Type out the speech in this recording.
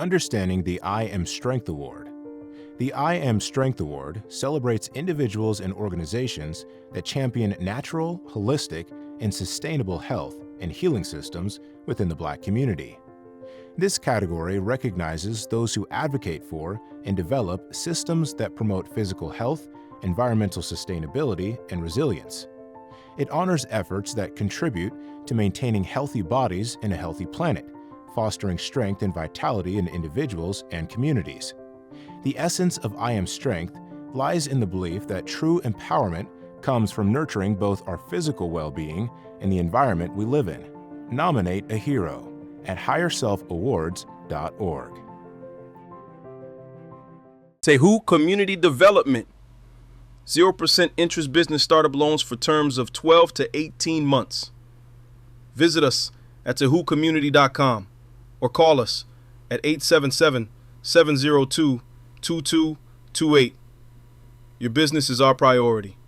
understanding the I Am Strength Award. The I Am Strength Award celebrates individuals and organizations that champion natural, holistic, and sustainable health and healing systems within the Black community. This category recognizes those who advocate for and develop systems that promote physical health, environmental sustainability, and resilience. It honors efforts that contribute to maintaining healthy bodies and a healthy planet, fostering strength and vitality in individuals and communities. The essence of I Am Strength lies in the belief that true empowerment comes from nurturing both our physical well-being and the environment we live in. Nominate a hero at higherselfawards.org. Tehu Community Development. 0% interest business startup loans for terms of 12 to 18 months. Visit us at tehucommunity.com or call us at 877-702-2228. Your business is our priority.